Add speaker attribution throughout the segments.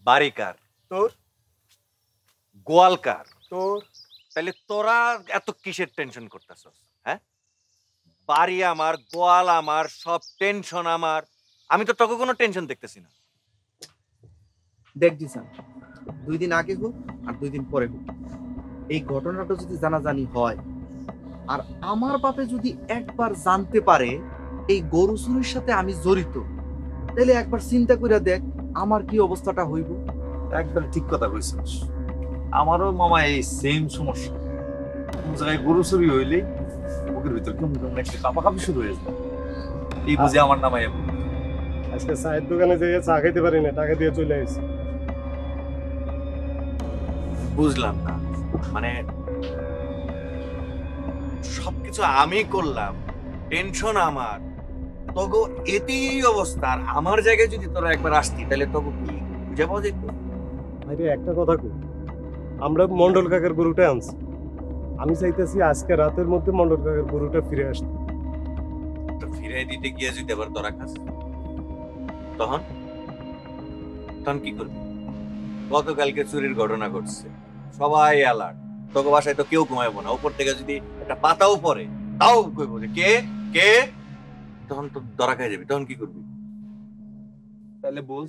Speaker 1: বাড়ি কার?
Speaker 2: তোর।
Speaker 1: গোয়াল কার?
Speaker 2: তোর।
Speaker 1: তাহলে তোরা এত কিসের টেনশন করতেছস? হ্যাঁ, বাড়ি আমার, গোয়াল আমার, সব টেনশন আমার। আমি তো তোকে কোনো টেনশন দেখতেছি না।
Speaker 3: দেখ জিসান, 2 দিন আগে হোক আর 2 দিন পরে হোক, এই ঘটনাটা যদি জানাজানি হয় আর আমার বাপে যদি একবার জানতে পারে এই গরু চুরির সাথে আমি জড়িত, তাহলে একবার চিন্তা করে দেখ আমার কি অবস্থাটা হইব।
Speaker 4: একদম ঠিক কথা কইছিস। আমারও মামা এই সেম সমস্যা। কোন জায়গায় গরু চুরি হইলে বুকের ভিতর কেমন কেমন একটা কাঁপাকাঁপি শুরু হয়ে যায়। এই বুঝে আমার নামাই
Speaker 2: আজকে চায়ের দোকানে যেয়ে চা খাইতে পারি না, টাকা দিয়ে চলে আসছি।
Speaker 1: বুঝলাম না, মানে সবকিছু আমি করলাম, টেনশন আমার, তোগো এতেই এই অবস্থা। আর আমার জায়গায় যদি তোরা একবার আসতি তাহলে তোকে কি বুঝে পাওয়া যেত?
Speaker 2: আরে একটা কথা কই, আমরা মন্ডল কাকার গরুটা আনছি। আমি চাইতেছি আজকে রাতের মধ্যে মন্ডল কাকার গরুটা ফিরে আসতে।
Speaker 1: তো ফিরাই দিতে গিয়ে যদি আবার ধরা খাস, তখন তখন কি করবি? গতকালকে চুরির ঘটনা ঘটছে, সবাই অ্যালার্ট। তোকে বাসায় তো কেউ ঘুমাইবো না, উপর থেকে যদি একটা পাতাও পড়ে তাও কইবো যে কে কে, তখন তো ধরা খাই যাবি। তখন কি করবি?
Speaker 4: তাহলে বল,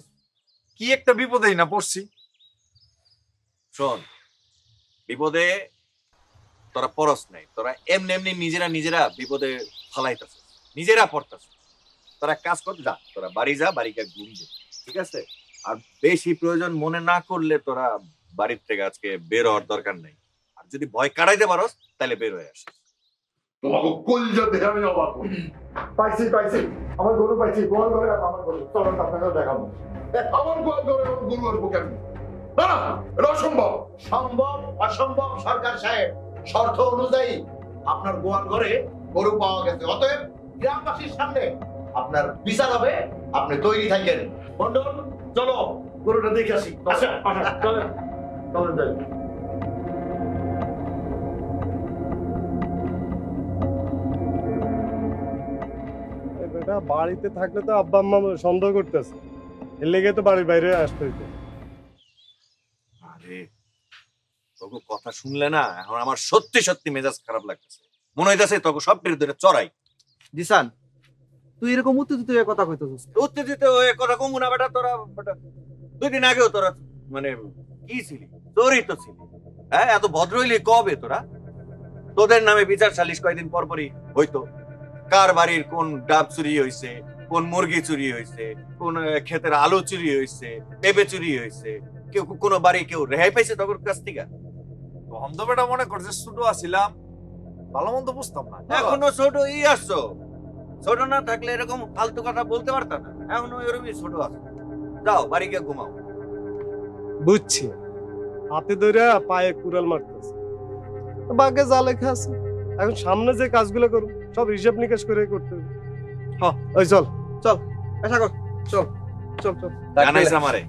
Speaker 4: কি একটা বিপদেই না পড়ছি।
Speaker 1: শোন, বিপদে তোরা পরস নাই, তোরা এমনি এমনি নিজেরা নিজেরা বিপদে ফালাইতেছ, নিজেরা পড়তেছ। তোরা এক কাজ কর, যা তোরা বাড়ি যা, বাড়িকে ঘুম দে, ঠিক আছে? আর বেশি প্রয়োজন মনে না করলে তোরা বাড়ির থেকে আজকে বের হওয়ার দরকার নাই। আর যদি ভয় কাটাইতে পারস তাহলে বের হয়ে আসিস।
Speaker 5: তোমাকে কলজা দেখে আমি অবাক হই। পাইছি আমার গরু পাইছি, গোয়াল ঘরে আমার গরু। চলো আপনাকে দেখাবো আমার গোয়াল ঘরে গরু আসবো কেন? না না, এটা অসম্ভব।
Speaker 6: সম্ভব অসম্ভব সরকার সাহেব, শর্ত অনুযায়ী আপনার গোয়াল ঘরে গরু পাওয়া গেছে। অতএব গ্রামবাসীর সামনে আপনার বিচার হবে, আপনি তৈরি থাকেন। মন্ডল, চলো গরুটা দেখে আসি। চলেন যাই।
Speaker 2: বেটা বাড়িতে থাকলে তো আব্বা আম্মা সন্দেহ করতেছে, এর লেগে তো বাড়ির বাইরে আসতে হইতো।
Speaker 1: আরে তোকে কথা শুনলে না এখন আমার সত্যি সত্যি মেজাজ খারাপ লাগতেছে। মনে হইতাছে তোকে সব টেরে ধরে চড়াই।
Speaker 3: জিসান, তুই এরকম উত্তেজিত হয়ে কথা কইতেছিস?
Speaker 1: উত্তেজিত হয়ে কথা কমু না বেটা। তোরা বেটা 2 দিন আগেও তোরা মানে কি ছিলি? তোরই তো ছিলি। হ্যাঁ, এত ভদ্র হইলি কবে তোরা? তোদের নামে বিচার সালিশ কয়দিন পর পরই হইতো। কার বাড়ির কোন ডাব চুরি হয়েছে, কোন মুরগি চুরি হয়েছে, কোন ক্ষেতের আলু চুরি হয়েছে, পেঁপে চুরি হয়েছে, কেউ কোনো বাড়ি কেউ রেহাই পাইছে তোর কাছ থেকে?
Speaker 4: অন্ধ বেটা মনে করছে ছোট আছিলাম, ভালো মন্দ বুঝতাম না।
Speaker 1: এখনো ছোট আসছো। ছোট না থাকলে এরকম ফালতু কথা বলতে পারতাম না। এখনো এরকমই ছোট আছো। যাও বাড়ি গিয়ে ঘুমাও।
Speaker 2: বুঝছি, হাতে ধরে পায়ে কুড়াল মারতেছে, বাগে যা লেখা আছে। এখন সামনে যে কাজগুলো করব সব হিসাব নিকাশ করে করতে হবে। হ্যাঁ, ওই চল
Speaker 3: চল আশা কর, চল চল চল।
Speaker 1: জানাইস আমারে।